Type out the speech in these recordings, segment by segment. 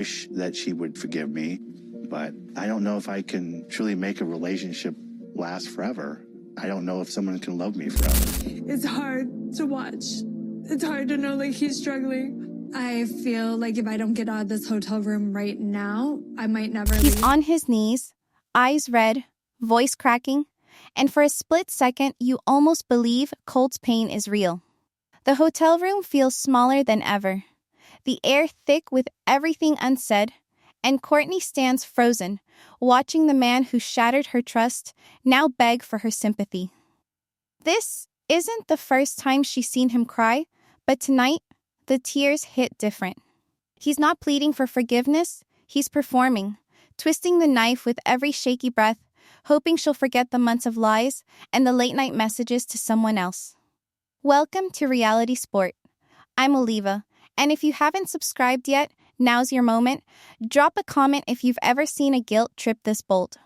wish that she would forgive me, but I don't know if I can truly make a relationship last forever. I don't know if someone can love me forever. It's hard to watch. It's hard to know like he's struggling. I feel like if I don't get out of this hotel room right now, I might never leave. He's on his knees, eyes red, voice cracking, and for a split second, you almost believe Colt's pain is real. The hotel room feels smaller than ever, the air thick with everything unsaid, and Courtney stands frozen, watching the man who shattered her trust now beg for her sympathy. This isn't the first time she's seen him cry, but tonight, the tears hit different. He's not pleading for forgiveness, he's performing, twisting the knife with every shaky breath, hoping she'll forget the months of lies and the late-night messages to someone else. Welcome to Reality Sport. I'm Oliva, and if you haven't subscribed yet, now's your moment. Drop a comment if you've ever seen a guilt trip this bold.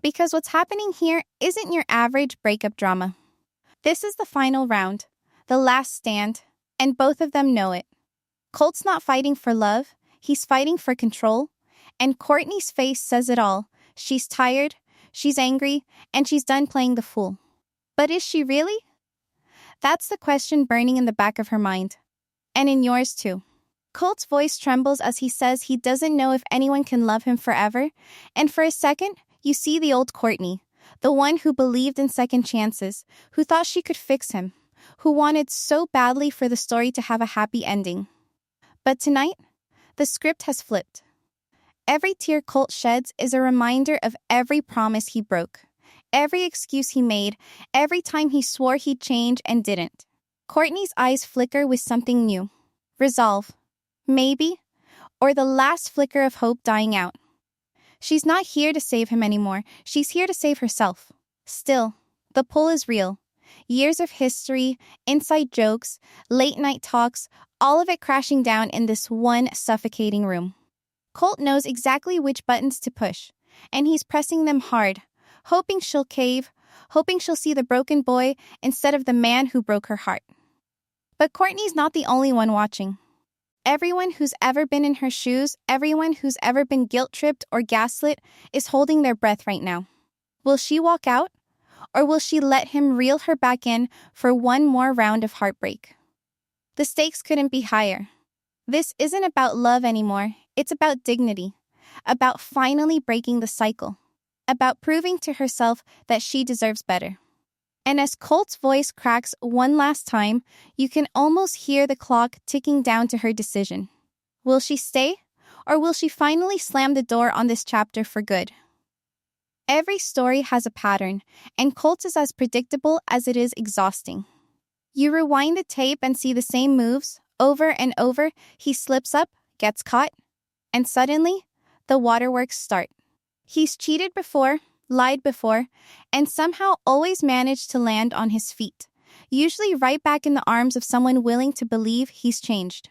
Because what's happening here isn't your average breakup drama. This is the final round, the last stand, and both of them know it. Colt's not fighting for love, he's fighting for control, and Courtney's face says it all. She's tired, she's angry, and she's done playing the fool. But is she really? That's the question burning in the back of her mind. And in yours too. Colt's voice trembles as he says he doesn't know if anyone can love him forever, and for a second, you see the old Courtney, the one who believed in second chances, who thought she could fix him, who wanted so badly for the story to have a happy ending. But tonight, the script has flipped. Every tear Colt sheds is a reminder of every promise he broke, every excuse he made, every time he swore he'd change and didn't. Courtney's eyes flicker with something new. Resolve. Maybe. Or the last flicker of hope dying out. She's not here to save him anymore. She's here to save herself. Still, the pull is real. Years of history, inside jokes, late-night talks, all of it crashing down in this one suffocating room. Colt knows exactly which buttons to push, and he's pressing them hard, hoping she'll cave, hoping she'll see the broken boy instead of the man who broke her heart. But Courtney's not the only one watching. Everyone who's ever been in her shoes, everyone who's ever been guilt-tripped or gaslit is holding their breath right now. Will she walk out? Or will she let him reel her back in for one more round of heartbreak? The stakes couldn't be higher. This isn't about love anymore. It's about dignity, about finally breaking the cycle, about proving to herself that she deserves better. And as Colt's voice cracks one last time, you can almost hear the clock ticking down to her decision. Will she stay, or will she finally slam the door on this chapter for good? Every story has a pattern, and Colt's is as predictable as it is exhausting. You rewind the tape and see the same moves, over and over. He slips up, gets caught, and suddenly, the waterworks start. He's cheated before, lied before, and somehow always managed to land on his feet, usually right back in the arms of someone willing to believe he's changed.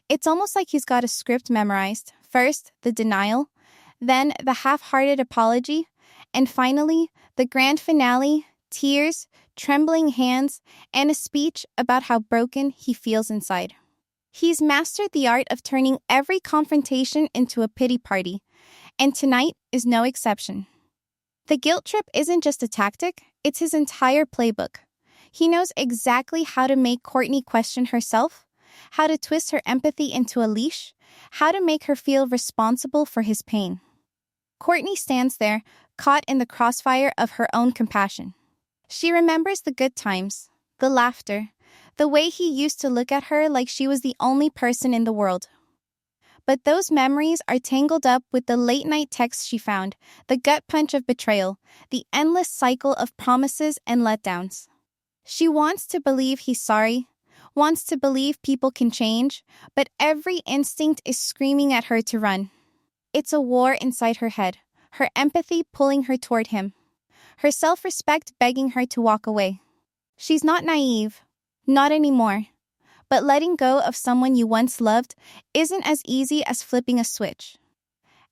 It's almost like he's got a script memorized. First, the denial, then the half-hearted apology, and finally, the grand finale, tears, trembling hands, and a speech about how broken he feels inside. He's mastered the art of turning every confrontation into a pity party, and tonight is no exception. The guilt trip isn't just a tactic, it's his entire playbook. He knows exactly how to make Courtney question herself, how to twist her empathy into a leash, how to make her feel responsible for his pain. Courtney stands there, caught in the crossfire of her own compassion. She remembers the good times, the laughter, the way he used to look at her like she was the only person in the world. But those memories are tangled up with the late-night texts she found, the gut punch of betrayal, the endless cycle of promises and letdowns. She wants to believe he's sorry, wants to believe people can change, but every instinct is screaming at her to run. It's a war inside her head, her empathy pulling her toward him, her self-respect begging her to walk away. She's not naive, not anymore. But letting go of someone you once loved isn't as easy as flipping a switch.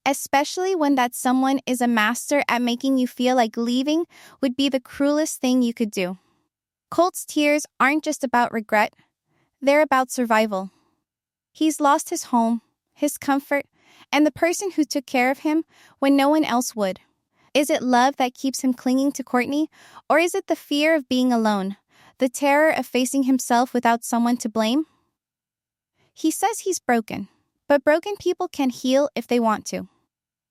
Especially when that someone is a master at making you feel like leaving would be the cruelest thing you could do. Colt's tears aren't just about regret, they're about survival. He's lost his home, his comfort, and the person who took care of him when no one else would? Is it love that keeps him clinging to Courtney, or is it the fear of being alone, the terror of facing himself without someone to blame? He says he's broken, but broken people can heal if they want to.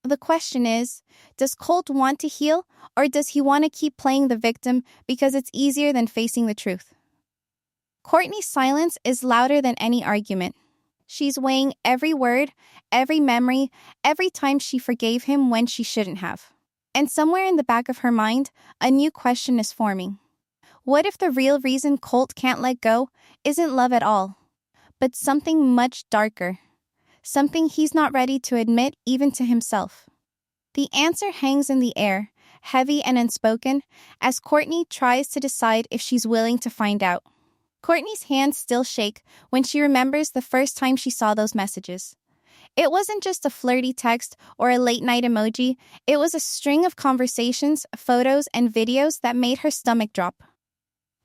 The question is, does Colt want to heal, or does he want to keep playing the victim because it's easier than facing the truth? Courtney's silence is louder than any argument. She's weighing every word, every memory, every time she forgave him when she shouldn't have. And somewhere in the back of her mind, a new question is forming. What if the real reason Colt can't let go isn't love at all, but something much darker? Something he's not ready to admit even to himself. The answer hangs in the air, heavy and unspoken, as Courtney tries to decide if she's willing to find out. Courtney's hands still shake when she remembers the first time she saw those messages. It wasn't just a flirty text or a late-night emoji, it was a string of conversations, photos, and videos that made her stomach drop.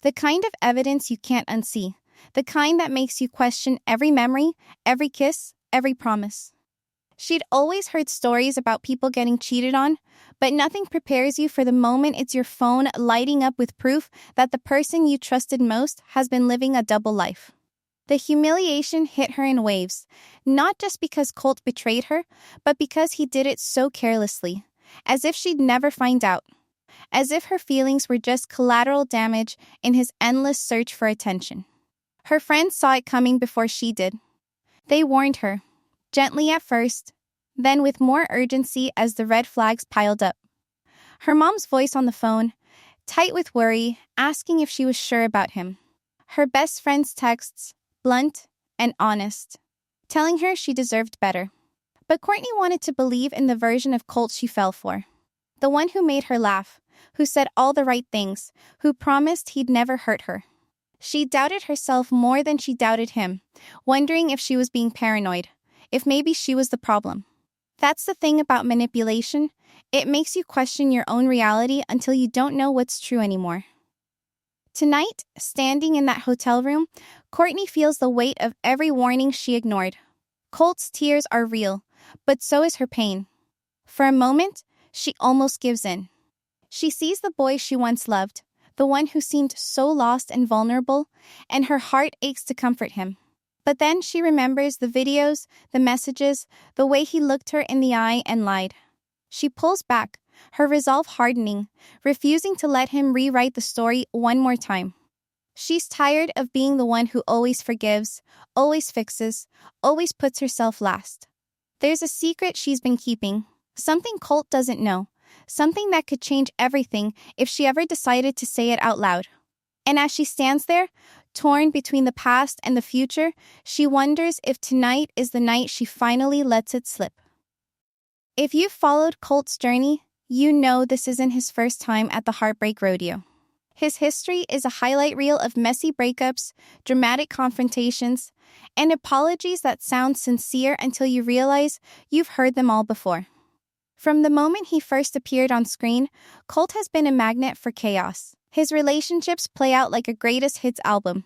The kind of evidence you can't unsee, the kind that makes you question every memory, every kiss, every promise. She'd always heard stories about people getting cheated on, but nothing prepares you for the moment it's your phone lighting up with proof that the person you trusted most has been living a double life. The humiliation hit her in waves, not just because Colt betrayed her, but because he did it so carelessly, as if she'd never find out, as if her feelings were just collateral damage in his endless search for attention. Her friends saw it coming before she did. They warned her, gently at first, then with more urgency as the red flags piled up. Her mom's voice on the phone, tight with worry, asking if she was sure about him. Her best friend's texts, blunt and honest, telling her she deserved better. But Courtney wanted to believe in the version of Colt she fell for. The one who made her laugh, who said all the right things, who promised he'd never hurt her. She doubted herself more than she doubted him, wondering if she was being paranoid, if maybe she was the problem. That's the thing about manipulation. It makes you question your own reality until you don't know what's true anymore. Tonight, standing in that hotel room, Courtney feels the weight of every warning she ignored. Colt's tears are real, but so is her pain. For a moment, she almost gives in. She sees the boy she once loved, the one who seemed so lost and vulnerable, and her heart aches to comfort him. But then she remembers the videos, the messages, the way he looked her in the eye and lied. She pulls back, her resolve hardening, refusing to let him rewrite the story one more time. She's tired of being the one who always forgives, always fixes, always puts herself last. There's a secret she's been keeping, something Colt doesn't know, something that could change everything if she ever decided to say it out loud. And as she stands there, torn between the past and the future, she wonders if tonight is the night she finally lets it slip. If you've followed Colt's journey, you know this isn't his first time at the heartbreak rodeo. His history is a highlight reel of messy breakups, dramatic confrontations, and apologies that sound sincere until you realize you've heard them all before. From the moment he first appeared on screen, Colt has been a magnet for chaos. His relationships play out like a greatest hits album,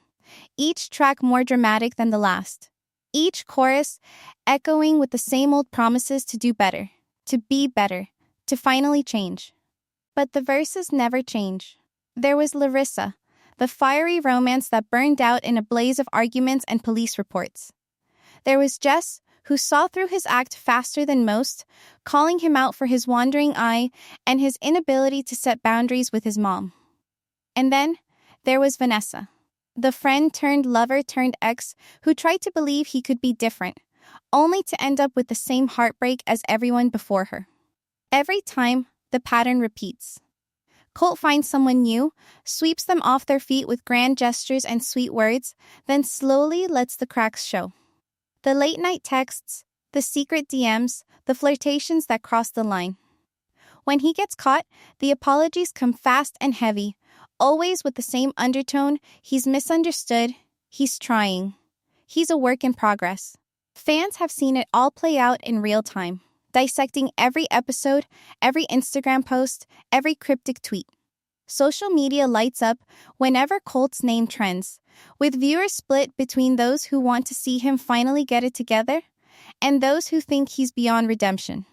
each track more dramatic than the last. Each chorus echoing with the same old promises to do better, to be better, to finally change. But the verses never change. There was Larissa, the fiery romance that burned out in a blaze of arguments and police reports. There was Jess, who saw through his act faster than most, calling him out for his wandering eye and his inability to set boundaries with his mom. And then there was Vanessa, the friend turned lover turned ex who tried to believe he could be different, only to end up with the same heartbreak as everyone before her. Every time, the pattern repeats. Colt finds someone new, sweeps them off their feet with grand gestures and sweet words, then slowly lets the cracks show. The late-night texts, the secret DMs, the flirtations that cross the line. When he gets caught, the apologies come fast and heavy, always with the same undertone: he's misunderstood, he's trying, he's a work in progress. Fans have seen it all play out in real time, dissecting every episode, every Instagram post, every cryptic tweet. Social media lights up whenever Colt's name trends, with viewers split between those who want to see him finally get it together and those who think he's beyond redemption.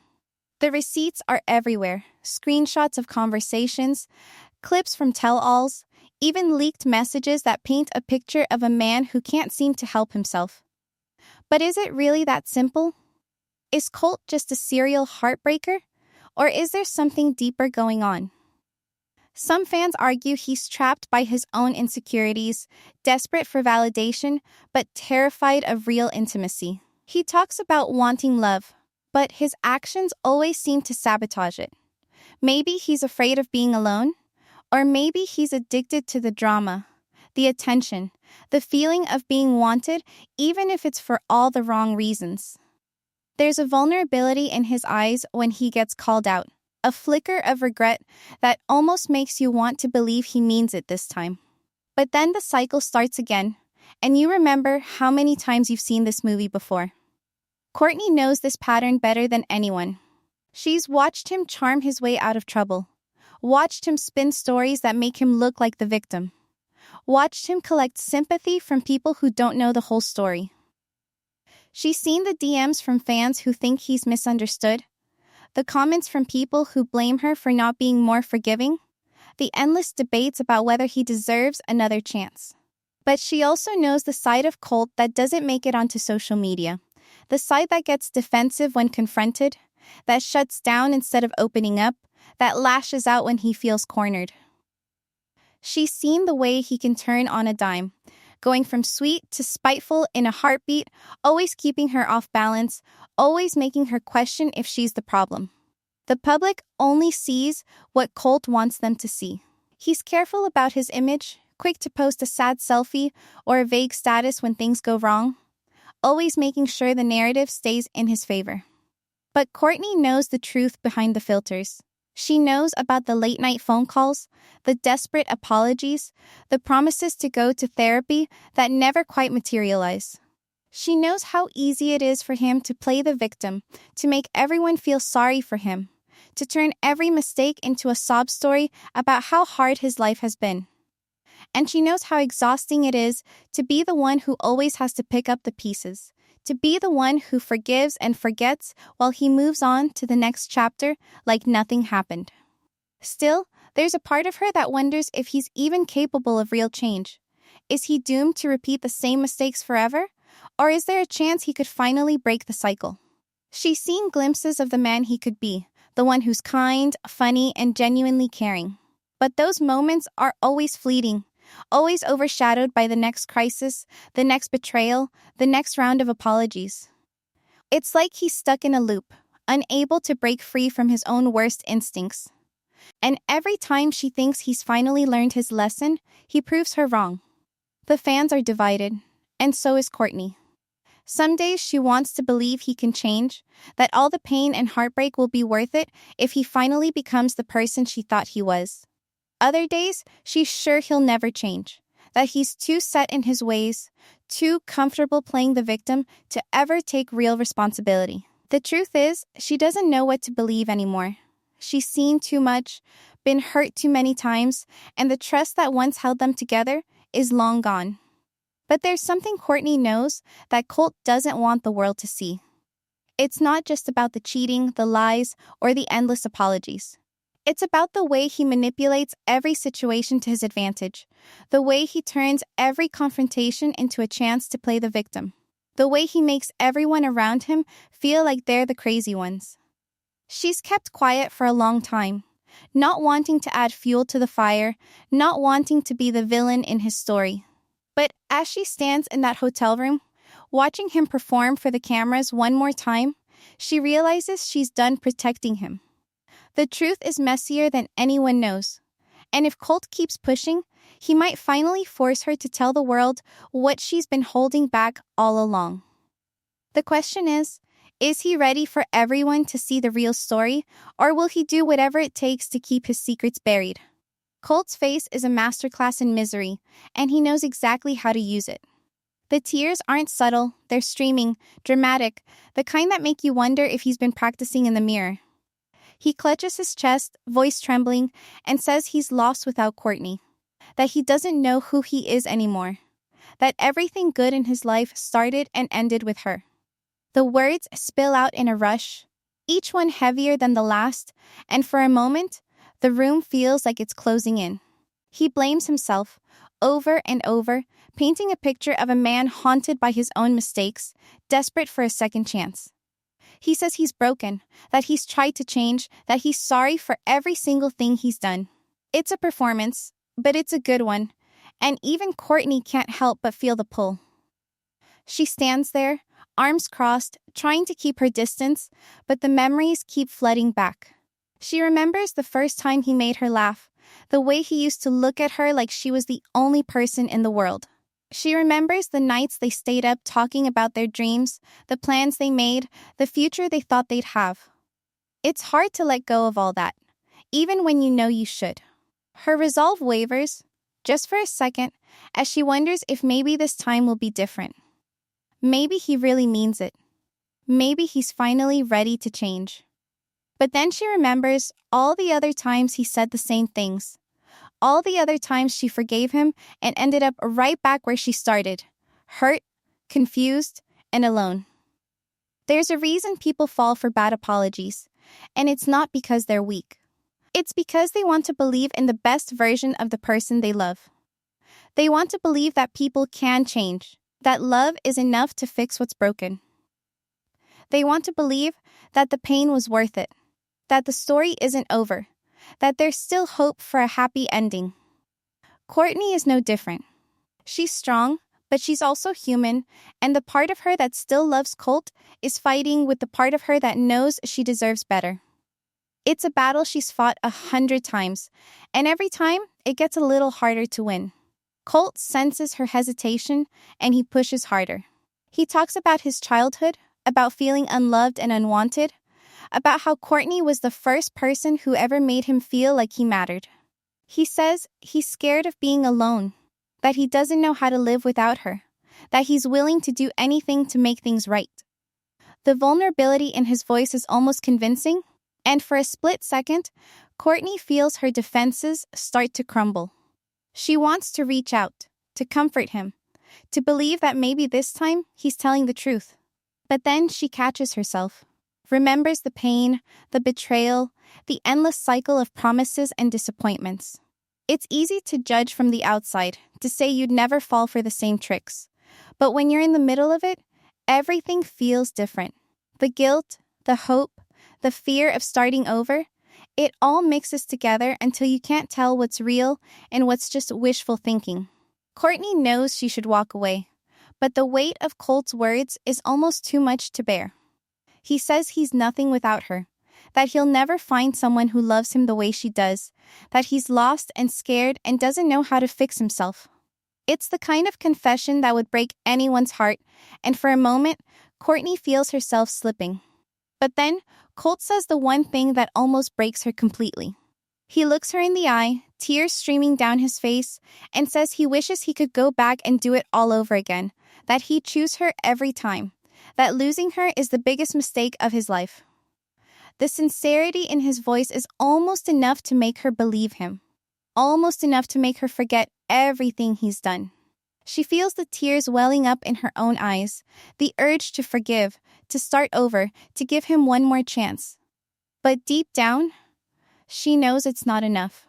The receipts are everywhere, screenshots of conversations, clips from tell-alls, even leaked messages that paint a picture of a man who can't seem to help himself. But is it really that simple? Is Colt just a serial heartbreaker? Or is there something deeper going on? Some fans argue he's trapped by his own insecurities, desperate for validation, but terrified of real intimacy. He talks about wanting love, but his actions always seem to sabotage it. Maybe he's afraid of being alone, or maybe he's addicted to the drama, the attention, the feeling of being wanted, even if it's for all the wrong reasons. There's a vulnerability in his eyes when he gets called out, a flicker of regret that almost makes you want to believe he means it this time. But then the cycle starts again, and you remember how many times you've seen this movie before. Courtney knows this pattern better than anyone. She's watched him charm his way out of trouble, watched him spin stories that make him look like the victim, watched him collect sympathy from people who don't know the whole story. She's seen the DMs from fans who think he's misunderstood, the comments from people who blame her for not being more forgiving, the endless debates about whether he deserves another chance. But she also knows the side of Colt that doesn't make it onto social media, the side that gets defensive when confronted, that shuts down instead of opening up, that lashes out when he feels cornered. She's seen the way he can turn on a dime, going from sweet to spiteful in a heartbeat, always keeping her off balance, always making her question if she's the problem. The public only sees what Colt wants them to see. He's careful about his image, quick to post a sad selfie or a vague status when things go wrong, always making sure the narrative stays in his favor. But Courtney knows the truth behind the filters. She knows about the late-night phone calls, the desperate apologies, the promises to go to therapy that never quite materialize. She knows how easy it is for him to play the victim, to make everyone feel sorry for him, to turn every mistake into a sob story about how hard his life has been. And she knows how exhausting it is to be the one who always has to pick up the pieces, to be the one who forgives and forgets while he moves on to the next chapter like nothing happened. Still, there's a part of her that wonders if he's even capable of real change. Is he doomed to repeat the same mistakes forever? Or is there a chance he could finally break the cycle? She's seen glimpses of the man he could be, the one who's kind, funny, and genuinely caring. But those moments are always fleeting, always overshadowed by the next crisis, the next betrayal, the next round of apologies. It's like he's stuck in a loop, unable to break free from his own worst instincts. And every time she thinks he's finally learned his lesson, he proves her wrong. The fans are divided, and so is Courtney. Some days she wants to believe he can change, that all the pain and heartbreak will be worth it if he finally becomes the person she thought he was. Other days, she's sure he'll never change, that he's too set in his ways, too comfortable playing the victim to ever take real responsibility. The truth is, she doesn't know what to believe anymore. She's seen too much, been hurt too many times, and the trust that once held them together is long gone. But there's something Courtney knows that Colt doesn't want the world to see. It's not just about the cheating, the lies, or the endless apologies. It's about the way he manipulates every situation to his advantage, the way he turns every confrontation into a chance to play the victim, the way he makes everyone around him feel like they're the crazy ones. She's kept quiet for a long time, not wanting to add fuel to the fire, not wanting to be the villain in his story. But as she stands in that hotel room, watching him perform for the cameras one more time, she realizes she's done protecting him. The truth is messier than anyone knows. And if Colt keeps pushing, he might finally force her to tell the world what she's been holding back all along. The question is he ready for everyone to see the real story, or will he do whatever it takes to keep his secrets buried? Colt's face is a masterclass in misery, and he knows exactly how to use it. The tears aren't subtle, they're streaming, dramatic, the kind that make you wonder if he's been practicing in the mirror. He clutches his chest, voice trembling, and says he's lost without Courtney, that he doesn't know who he is anymore, that everything good in his life started and ended with her. The words spill out in a rush, each one heavier than the last, and for a moment, the room feels like it's closing in. He blames himself, over and over, painting a picture of a man haunted by his own mistakes, desperate for a second chance. He says he's broken, that he's tried to change, that he's sorry for every single thing he's done. It's a performance, but it's a good one, and even Courtney can't help but feel the pull. She stands there, arms crossed, trying to keep her distance, but the memories keep flooding back. She remembers the first time he made her laugh, the way he used to look at her like she was the only person in the world. She remembers the nights they stayed up talking about their dreams, the plans they made, the future they thought they'd have. It's hard to let go of all that, even when you know you should. Her resolve wavers, just for a second, as she wonders if maybe this time will be different. Maybe he really means it. Maybe he's finally ready to change. But then she remembers all the other times he said the same things. All the other times she forgave him and ended up right back where she started, hurt, confused, and alone. There's a reason people fall for bad apologies, and it's not because they're weak. It's because they want to believe in the best version of the person they love. They want to believe that people can change, that love is enough to fix what's broken. They want to believe that the pain was worth it, that the story isn't over, that there's still hope for a happy ending. Courtney is no different. She's strong, but she's also human, and the part of her that still loves Colt is fighting with the part of her that knows she deserves better. It's a battle she's fought 100 times, and every time it gets a little harder to win. Colt senses her hesitation, and he pushes harder. He talks about his childhood, about feeling unloved and unwanted, about how Courtney was the first person who ever made him feel like he mattered. He says he's scared of being alone, that he doesn't know how to live without her, that he's willing to do anything to make things right. The vulnerability in his voice is almost convincing, and for a split second, Courtney feels her defenses start to crumble. She wants to reach out, to comfort him, to believe that maybe this time he's telling the truth. But then she catches herself, remembers the pain, the betrayal, the endless cycle of promises and disappointments. It's easy to judge from the outside, to say you'd never fall for the same tricks. But when you're in the middle of it, everything feels different. The guilt, the hope, the fear of starting over, it all mixes together until you can't tell what's real and what's just wishful thinking. Courtney knows she should walk away, but the weight of Colt's words is almost too much to bear. He says he's nothing without her, that he'll never find someone who loves him the way she does, that he's lost and scared and doesn't know how to fix himself. It's the kind of confession that would break anyone's heart, and for a moment, Courtney feels herself slipping. But then, Colt says the one thing that almost breaks her completely. He looks her in the eye, tears streaming down his face, and says he wishes he could go back and do it all over again, that he'd choose her every time, that losing her is the biggest mistake of his life. The sincerity in his voice is almost enough to make her believe him, almost enough to make her forget everything he's done. She feels the tears welling up in her own eyes, the urge to forgive, to start over, to give him one more chance. But deep down, she knows it's not enough.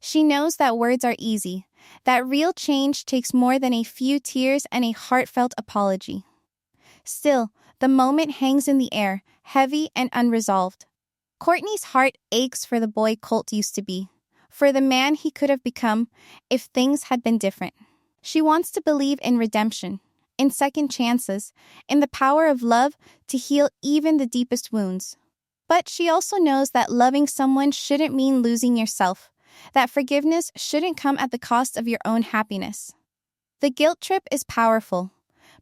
She knows that words are easy, that real change takes more than a few tears and a heartfelt apology. Still, the moment hangs in the air, heavy and unresolved. Courtney's heart aches for the boy Colt used to be, for the man he could have become if things had been different. She wants to believe in redemption, in second chances, in the power of love to heal even the deepest wounds. But she also knows that loving someone shouldn't mean losing yourself, that forgiveness shouldn't come at the cost of your own happiness. The guilt trip is powerful,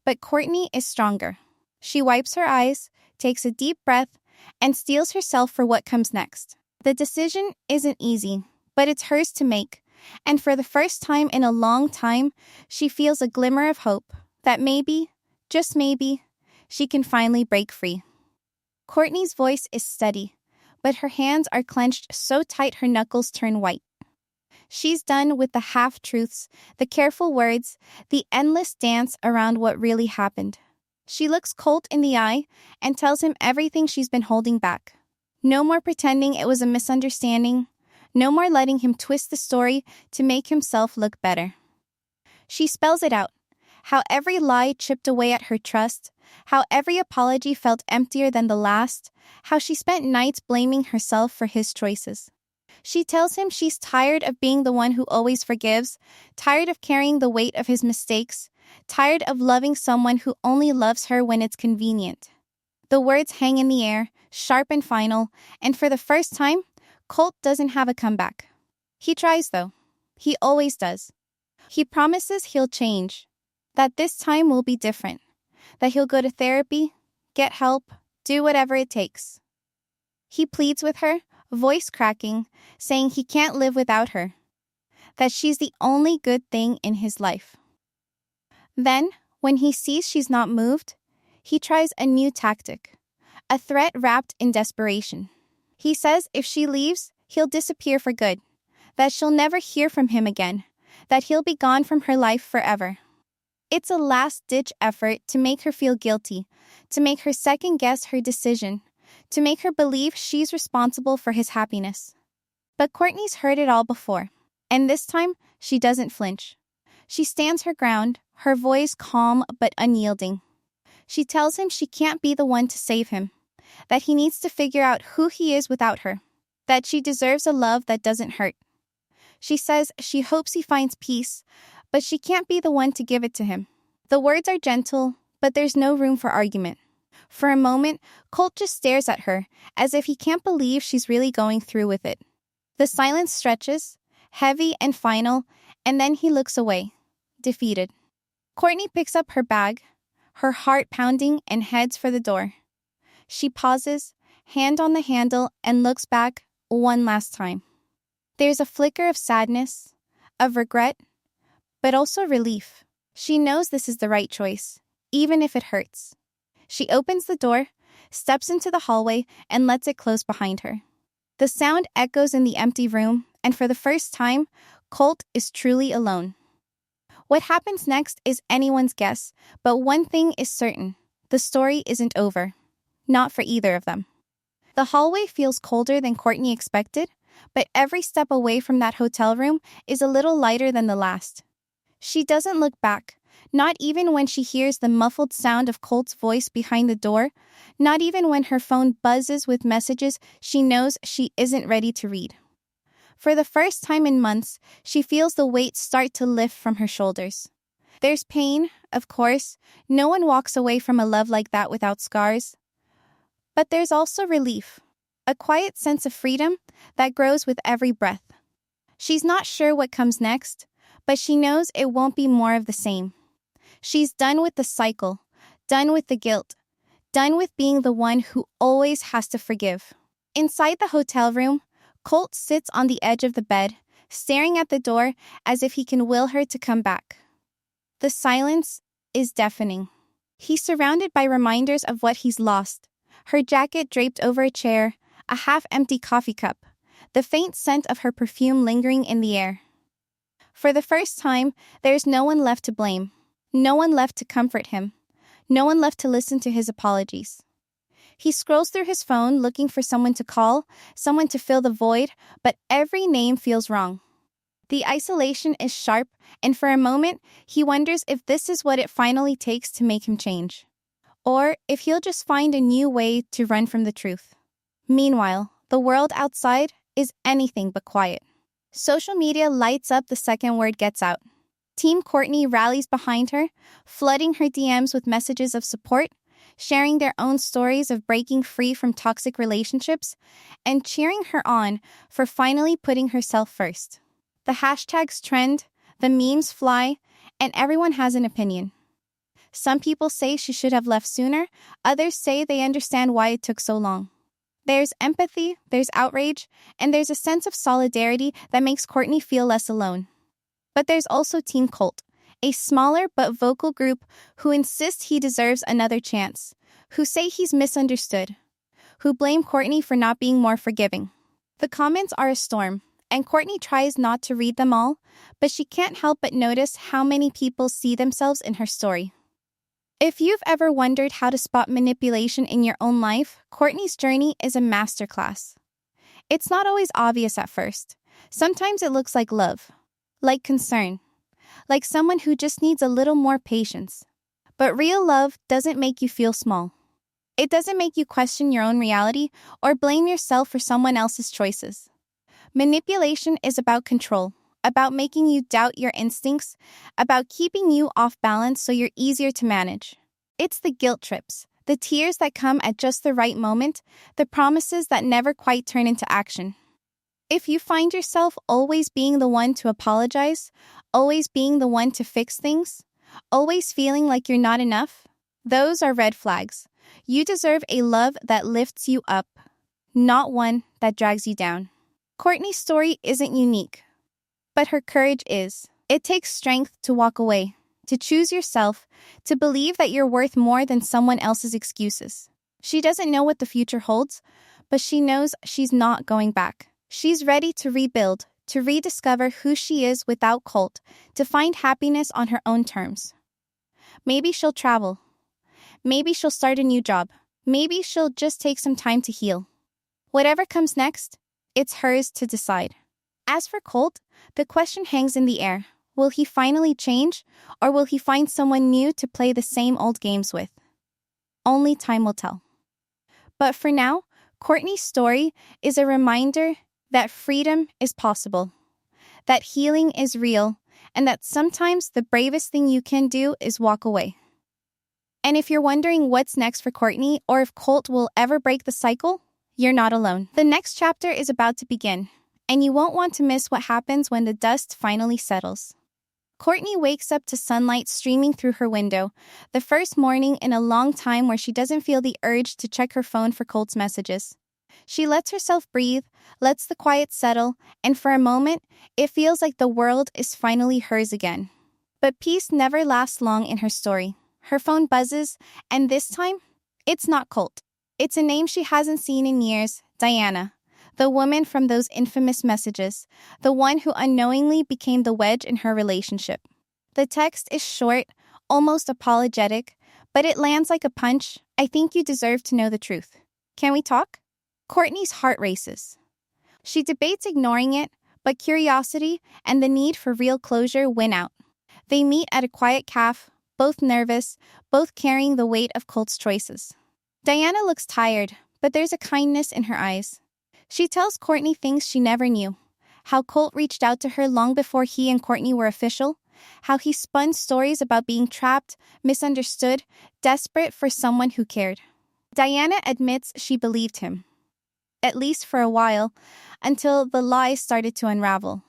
but Courtney is stronger. She wipes her eyes, takes a deep breath, and steels herself for what comes next. The decision isn't easy, but it's hers to make. And for the first time in a long time, she feels a glimmer of hope that maybe, just maybe, she can finally break free. Courtney's voice is steady, but her hands are clenched so tight her knuckles turn white. She's done with the half-truths, the careful words, the endless dance around what really happened. She looks Colt in the eye and tells him everything she's been holding back. No more pretending it was a misunderstanding. No more letting him twist the story to make himself look better. She spells it out, how every lie chipped away at her trust, how every apology felt emptier than the last, how she spent nights blaming herself for his choices. She tells him she's tired of being the one who always forgives, tired of carrying the weight of his mistakes, tired of loving someone who only loves her when it's convenient. The words hang in the air, sharp and final, and for the first time, Colt doesn't have a comeback. He tries though. He always does. He promises he'll change, that this time will be different, that he'll go to therapy, get help, do whatever it takes. He pleads with her, voice cracking, saying he can't live without her, that she's the only good thing in his life. Then, when he sees she's not moved, he tries a new tactic, a threat wrapped in desperation. He says if she leaves, he'll disappear for good, that she'll never hear from him again, that he'll be gone from her life forever. It's a last-ditch effort to make her feel guilty, to make her second-guess her decision, to make her believe she's responsible for his happiness. But Courtney's heard it all before, and this time, she doesn't flinch. She stands her ground, her voice calm but unyielding. She tells him she can't be the one to save him, that he needs to figure out who he is without her, that she deserves a love that doesn't hurt. She says she hopes he finds peace, but she can't be the one to give it to him. The words are gentle, but there's no room for argument. For a moment, Colt just stares at her, as if he can't believe she's really going through with it. The silence stretches, heavy and final, and then he looks away, defeated. Courtney picks up her bag, her heart pounding, and heads for the door. She pauses, hand on the handle, and looks back one last time. There's a flicker of sadness, of regret, but also relief. She knows this is the right choice, even if it hurts. She opens the door, steps into the hallway, and lets it close behind her. The sound echoes in the empty room, and for the first time, Colt is truly alone. What happens next is anyone's guess, but one thing is certain. The story isn't over. Not for either of them. The hallway feels colder than Courtney expected, but every step away from that hotel room is a little lighter than the last. She doesn't look back, not even when she hears the muffled sound of Colt's voice behind the door, not even when her phone buzzes with messages she knows she isn't ready to read. For the first time in months, she feels the weight start to lift from her shoulders. There's pain, of course. No one walks away from a love like that without scars. But there's also relief, a quiet sense of freedom that grows with every breath. She's not sure what comes next, but she knows it won't be more of the same. She's done with the cycle, done with the guilt, done with being the one who always has to forgive. Inside the hotel room, Colt sits on the edge of the bed, staring at the door as if he can will her to come back. The silence is deafening. He's surrounded by reminders of what he's lost. Her jacket draped over a chair, a half-empty coffee cup, the faint scent of her perfume lingering in the air. For the first time, there's no one left to blame, no one left to comfort him, no one left to listen to his apologies. He scrolls through his phone looking for someone to call, someone to fill the void, but every name feels wrong. The isolation is sharp, and for a moment, he wonders if this is what it finally takes to make him change. Or if he'll just find a new way to run from the truth. Meanwhile, the world outside is anything but quiet. Social media lights up the second word gets out. Team Courtney rallies behind her, flooding her DMs with messages of support, sharing their own stories of breaking free from toxic relationships, and cheering her on for finally putting herself first. The hashtags trend, the memes fly, and everyone has an opinion. Some people say she should have left sooner, others say they understand why it took so long. There's empathy, there's outrage, and there's a sense of solidarity that makes Courtney feel less alone. But there's also Team Colt, a smaller but vocal group who insist he deserves another chance, who say he's misunderstood, who blame Courtney for not being more forgiving. The comments are a storm, and Courtney tries not to read them all, but she can't help but notice how many people see themselves in her story. If you've ever wondered how to spot manipulation in your own life, Courtney's journey is a masterclass. It's not always obvious at first. Sometimes it looks like love, like concern, like someone who just needs a little more patience. But real love doesn't make you feel small. It doesn't make you question your own reality or blame yourself for someone else's choices. Manipulation is about control, about making you doubt your instincts, about keeping you off balance so you're easier to manage. It's the guilt trips, the tears that come at just the right moment, the promises that never quite turn into action. If you find yourself always being the one to apologize, always being the one to fix things, always feeling like you're not enough, those are red flags. You deserve a love that lifts you up, not one that drags you down. Courtney's story isn't unique, but her courage is. It takes strength to walk away, to choose yourself, to believe that you're worth more than someone else's excuses. She doesn't know what the future holds, but she knows she's not going back. She's ready to rebuild, to rediscover who she is without Colt, to find happiness on her own terms. Maybe she'll travel. Maybe she'll start a new job. Maybe she'll just take some time to heal. Whatever comes next, it's hers to decide. As for Colt, the question hangs in the air. Will he finally change, or will he find someone new to play the same old games with? Only time will tell. But for now, Courtney's story is a reminder that freedom is possible, that healing is real, and that sometimes the bravest thing you can do is walk away. And if you're wondering what's next for Courtney or if Colt will ever break the cycle, you're not alone. The next chapter is about to begin, and you won't want to miss what happens when the dust finally settles. Courtney wakes up to sunlight streaming through her window, the first morning in a long time where she doesn't feel the urge to check her phone for Colt's messages. She lets herself breathe, lets the quiet settle, and for a moment, it feels like the world is finally hers again. But peace never lasts long in her story. Her phone buzzes, and this time, it's not Colt. It's a name she hasn't seen in years, Diana, the woman from those infamous messages, the one who unknowingly became the wedge in her relationship. The text is short, almost apologetic, but it lands like a punch. I think you deserve to know the truth. Can we talk? Courtney's heart races. She debates ignoring it, but curiosity and the need for real closure win out. They meet at a quiet cafe, both nervous, both carrying the weight of Colt's choices. Diana looks tired, but there's a kindness in her eyes. She tells Courtney things she never knew. How Colt reached out to her long before he and Courtney were official. How he spun stories about being trapped, misunderstood, desperate for someone who cared. Diana admits she believed him. At least for a while, until the lies started to unravel.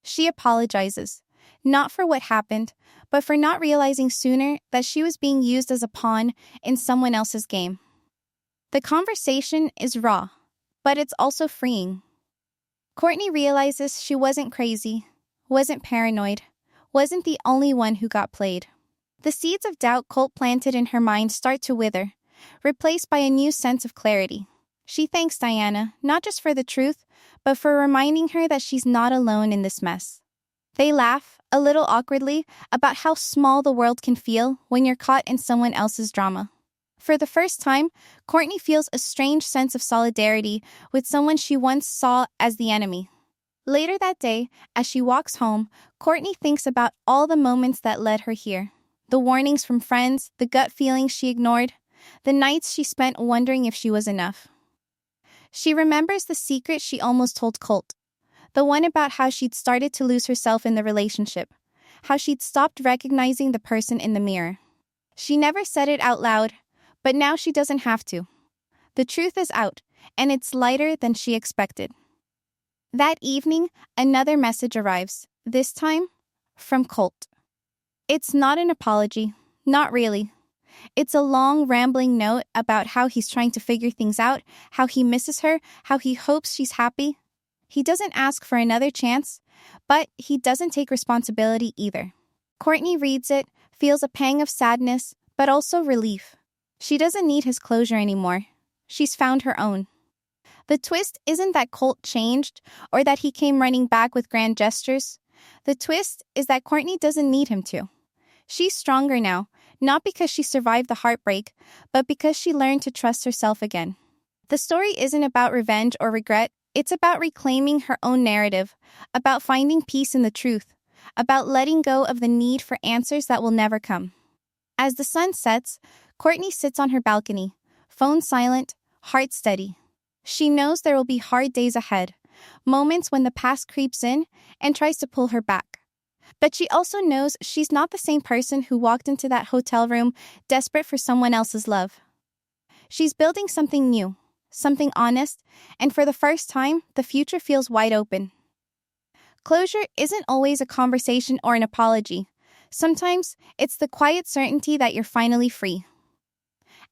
She apologizes, not for what happened, but for not realizing sooner that she was being used as a pawn in someone else's game. The conversation is raw, but it's also freeing. Courtney realizes she wasn't crazy, wasn't paranoid, wasn't the only one who got played. The seeds of doubt Colt planted in her mind start to wither, replaced by a new sense of clarity. She thanks Diana, not just for the truth, but for reminding her that she's not alone in this mess. They laugh, a little awkwardly, about how small the world can feel when you're caught in someone else's drama. For the first time, Courtney feels a strange sense of solidarity with someone she once saw as the enemy. Later that day, as she walks home, Courtney thinks about all the moments that led her here. The warnings from friends, the gut feelings she ignored, the nights she spent wondering if she was enough. She remembers the secret she almost told Colt, the one about how she'd started to lose herself in the relationship, how she'd stopped recognizing the person in the mirror. She never said it out loud, but now she doesn't have to. The truth is out, and it's lighter than she expected. That evening, another message arrives, this time from Colt. It's not an apology, not really. It's a long, rambling note about how he's trying to figure things out, how he misses her, how he hopes she's happy. He doesn't ask for another chance, but he doesn't take responsibility either. Courtney reads it, feels a pang of sadness, but also relief. She doesn't need his closure anymore. She's found her own. The twist isn't that Colt changed or that he came running back with grand gestures. The twist is that Courtney doesn't need him to. She's stronger now, Not because she survived the heartbreak, but because she learned to trust herself again. The story isn't about revenge or regret, it's about reclaiming her own narrative, about finding peace in the truth, about letting go of the need for answers that will never come. As the sun sets, Courtney sits on her balcony, phone silent, heart steady. She knows there will be hard days ahead, moments when the past creeps in and tries to pull her back. But she also knows she's not the same person who walked into that hotel room desperate for someone else's love. She's building something new, something honest, and for the first time, the future feels wide open. Closure isn't always a conversation or an apology. Sometimes it's the quiet certainty that you're finally free.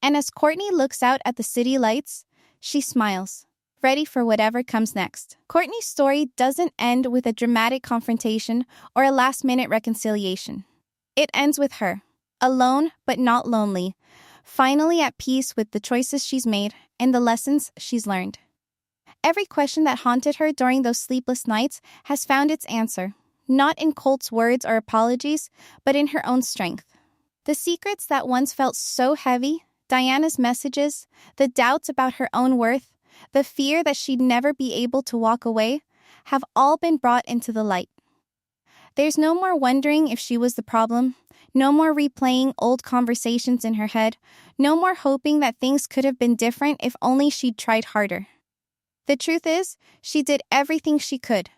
And as Courtney looks out at the city lights, she smiles, ready for whatever comes next. Courtney's story doesn't end with a dramatic confrontation or a last-minute reconciliation. It ends with her, alone but not lonely, finally at peace with the choices she's made and the lessons she's learned. Every question that haunted her during those sleepless nights has found its answer, not in Colt's words or apologies, but in her own strength. The secrets that once felt so heavy, Diana's messages, the doubts about her own worth, the fear that she'd never be able to walk away, have all been brought into the light. There's no more wondering if she was the problem, no more replaying old conversations in her head, no more hoping that things could have been different if only she'd tried harder. The truth is, she did everything she could,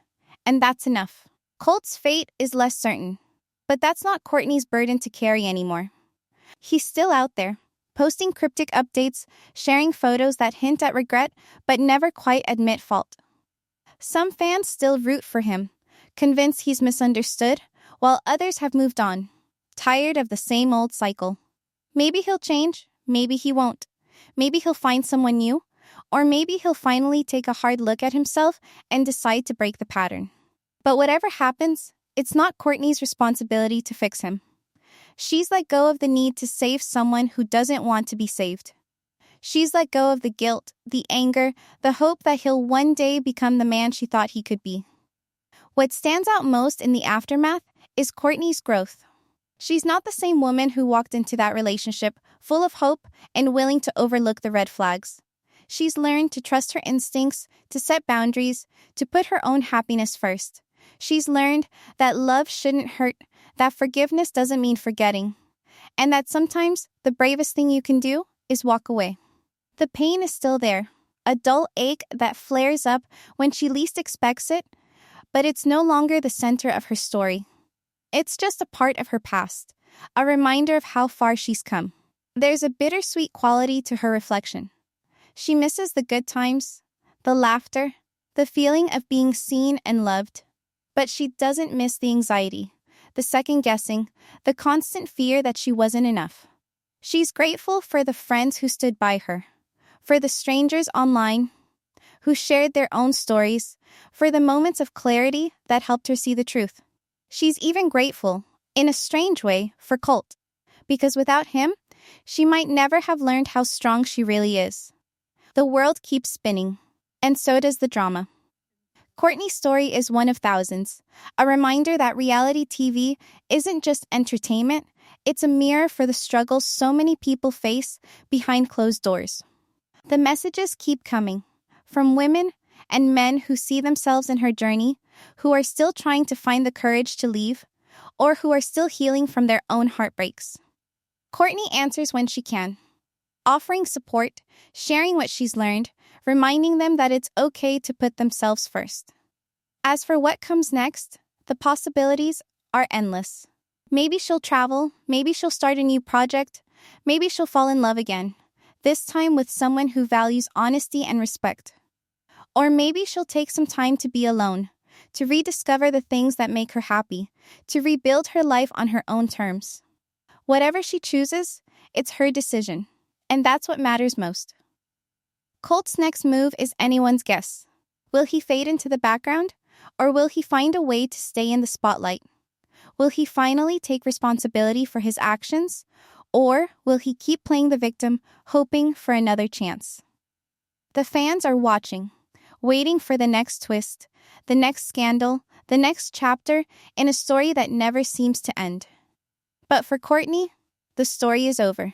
and that's enough. Colt's fate is less certain, but that's not Courtney's burden to carry anymore. He's still out there, posting cryptic updates, sharing photos that hint at regret but never quite admit fault. Some fans still root for him, convinced he's misunderstood, while others have moved on, tired of the same old cycle. Maybe he'll change, maybe he won't. Maybe he'll find someone new, or maybe he'll finally take a hard look at himself and decide to break the pattern. But whatever happens, it's not Courtney's responsibility to fix him. She's let go of the need to save someone who doesn't want to be saved. She's let go of the guilt, the anger, the hope that he'll one day become the man she thought he could be. What stands out most in the aftermath is Courtney's growth. She's not the same woman who walked into that relationship full of hope and willing to overlook the red flags. She's learned to trust her instincts, to set boundaries, to put her own happiness first. She's learned that love shouldn't hurt, that forgiveness doesn't mean forgetting, and that sometimes the bravest thing you can do is walk away. The pain is still there, a dull ache that flares up when she least expects it, but it's no longer the center of her story. It's just a part of her past, a reminder of how far she's come. There's a bittersweet quality to her reflection. She misses the good times, the laughter, the feeling of being seen and loved. But she doesn't miss the anxiety, the second-guessing, the constant fear that she wasn't enough. She's grateful for the friends who stood by her, for the strangers online who shared their own stories, for the moments of clarity that helped her see the truth. She's even grateful, in a strange way, for Colt, because without him, she might never have learned how strong she really is. The world keeps spinning, and so does the drama. Courtney's story is one of thousands, a reminder that reality TV isn't just entertainment, it's a mirror for the struggles so many people face behind closed doors. The messages keep coming, from women and men who see themselves in her journey, who are still trying to find the courage to leave, or who are still healing from their own heartbreaks. Courtney answers when she can, offering support, sharing what she's learned, reminding them that it's okay to put themselves first. As for what comes next, the possibilities are endless. Maybe she'll travel, maybe she'll start a new project, maybe she'll fall in love again, this time with someone who values honesty and respect. Or maybe she'll take some time to be alone, to rediscover the things that make her happy, to rebuild her life on her own terms. Whatever she chooses, it's her decision, and that's what matters most. Colt's next move is anyone's guess. Will he fade into the background, or will he find a way to stay in the spotlight? Will he finally take responsibility for his actions, or will he keep playing the victim, hoping for another chance? The fans are watching, waiting for the next twist, the next scandal, the next chapter in a story that never seems to end. But for Courtney, the story is over.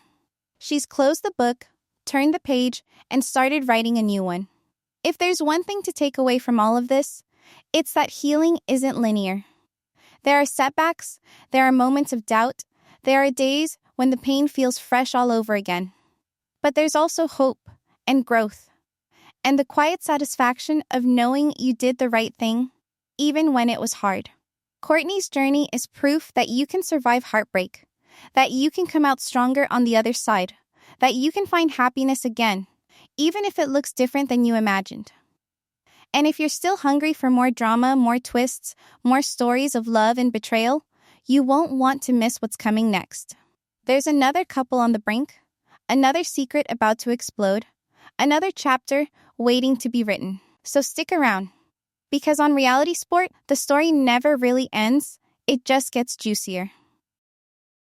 She's closed the book, turned the page, and started writing a new one. If there's one thing to take away from all of this, it's that healing isn't linear. There are setbacks, there are moments of doubt, there are days when the pain feels fresh all over again. But there's also hope and growth, and the quiet satisfaction of knowing you did the right thing, even when it was hard. Courtney's journey is proof that you can survive heartbreak, that you can come out stronger on the other side, that you can find happiness again, even if it looks different than you imagined. And if you're still hungry for more drama, more twists, more stories of love and betrayal, you won't want to miss what's coming next. There's another couple on the brink, another secret about to explode, another chapter waiting to be written. So stick around. Because on Reality Sport, the story never really ends, it just gets juicier.